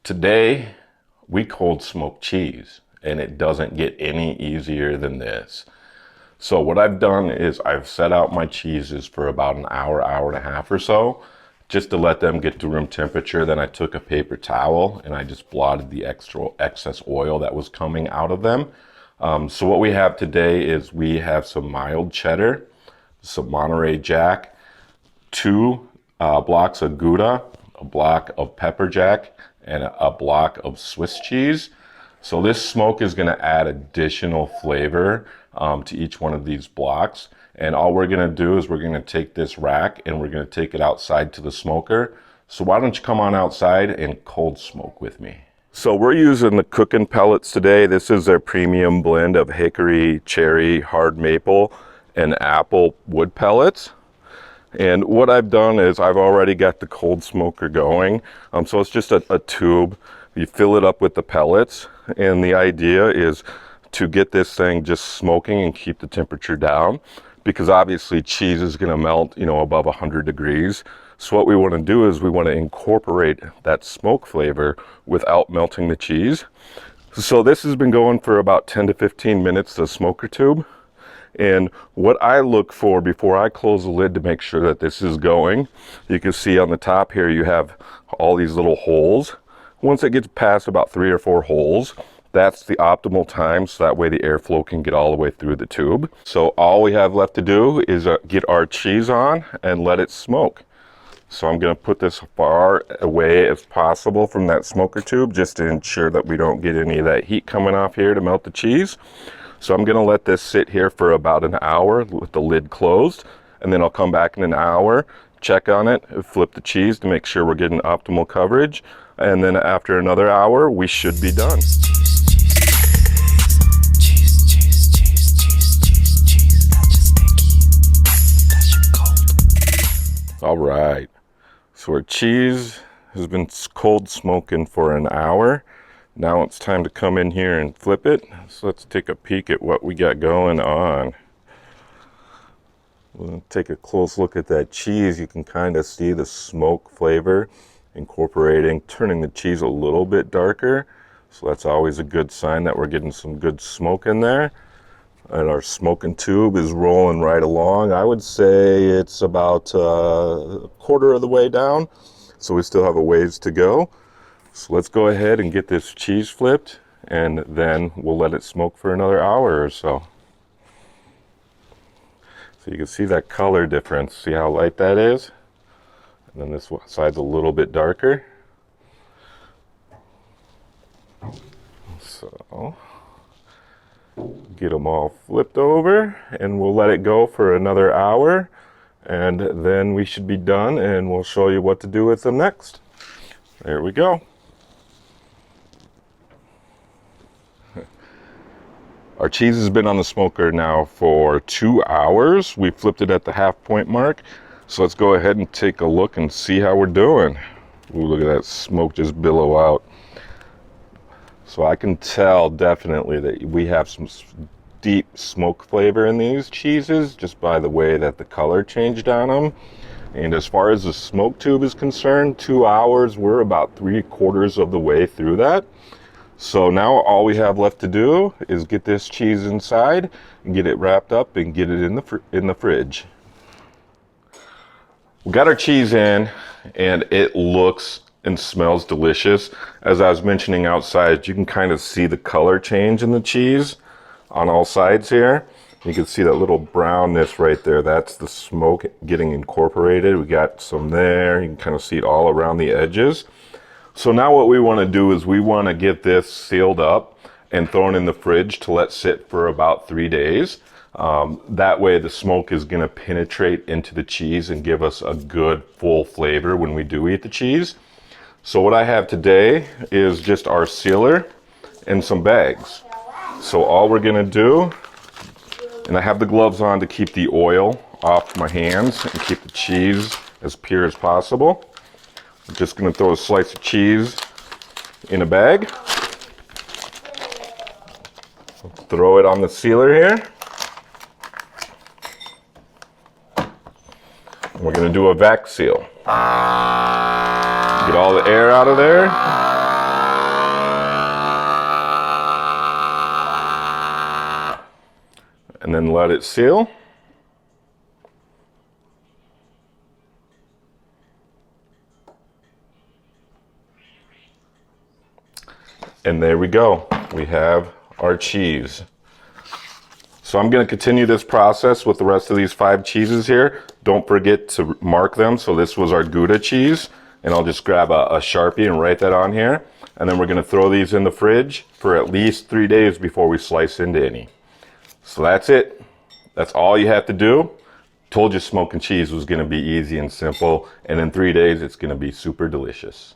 Today, we cold smoke cheese, and it doesn't get any easier than this. So what I've done is I've set out my cheeses for about an hour, hour and a half or so, just to let them get to room temperature. Then I took a paper towel and I just blotted the excess oil that was coming out of them. So what we have today is we have some mild cheddar, some Monterey Jack, two blocks of Gouda, a block of pepper jack, and a block of Swiss cheese. So this smoke is going to add additional flavor to each one of these blocks. And all we're going to do is we're going to take this rack and we're going to take it outside to the smoker. So why don't you come on outside and cold smoke with me? So we're using the cooking pellets today. This is their premium blend of hickory, cherry, hard maple, and apple wood pellets. And what I've done is I've already got the cold smoker going. So it's just a tube. You fill it up with the pellets. And the idea is to get this thing just smoking and keep the temperature down, because obviously cheese is going to melt, above 100 degrees. So what we want to do is we want to incorporate that smoke flavor without melting the cheese. So this has been going for about 10 to 15 minutes, the smoker tube. And what I look for before I close the lid to make sure that this is going, you can see on the top here you have all these little holes. Once it gets past about 3 or 4 holes, that's the optimal time, so that way the airflow can get all the way through the tube. So all we have left to do is get our cheese on and let it smoke. So I'm going to put this far away as possible from that smoker tube, just to ensure that we don't get any of that heat coming off here to melt the cheese. So I'm going to let this sit here for about an hour with the lid closed, and then I'll come back in an hour, check on it, flip the cheese to make sure we're getting optimal coverage, and then after another hour we should be done. All right, so our cheese has been cold smoking for an hour. Now it's time to come in here and flip it. So let's take a peek at what we got going on. We'll take a close look at that cheese. You can kind of see the smoke flavor incorporating, turning the cheese a little bit darker. So that's always a good sign that we're getting some good smoke in there. And our smoking tube is rolling right along. I would say it's about a quarter of the way down. So we still have a ways to go. So let's go ahead and get this cheese flipped, and then we'll let it smoke for another hour or so. So you can see that color difference. See how light that is? And then this side's a little bit darker. So get them all flipped over, and we'll let it go for another hour, and then we should be done, and we'll show you what to do with them next. There we go. Our cheese has been on the smoker now for 2 hours. We flipped it at the half point mark. So let's go ahead and take a look and see how we're doing. Ooh, look at that smoke just billow out. So I can tell definitely that we have some deep smoke flavor in these cheeses just by the way that the color changed on them. And as far as the smoke tube is concerned, 2 hours, we're about 3/4 of the way through that. So now all we have left to do is get this cheese inside and get it wrapped up and get it in the fridge. We got our cheese in, and it looks and smells delicious. As I was mentioning outside, you can kind of see the color change in the cheese on all sides here. You can see that little brownness right there. That's the smoke getting incorporated. We got some there. You can kind of see it all around the edges. So now what we want to do is we want to get this sealed up and thrown in the fridge to let sit for about 3 days. That way the smoke is going to penetrate into the cheese and give us a good full flavor when we do eat the cheese. So what I have today is just our sealer and some bags. So all we're going to do, and I have the gloves on to keep the oil off my hands and keep the cheese as pure as possible. I'm just going to throw a slice of cheese in a bag. Throw it on the sealer here. And we're going to do a vac seal. Get all the air out of there. and then let it seal. And there we go. We have our cheese. So I'm going to continue this process with the rest of these 5 cheeses here. Don't forget to mark them. So this was our Gouda cheese. And I'll just grab a Sharpie and write that on here. And then we're going to throw these in the fridge for at least 3 days before we slice into any. So that's it. That's all you have to do. Told you smoking cheese was going to be easy and simple. And in 3 days, it's going to be super delicious.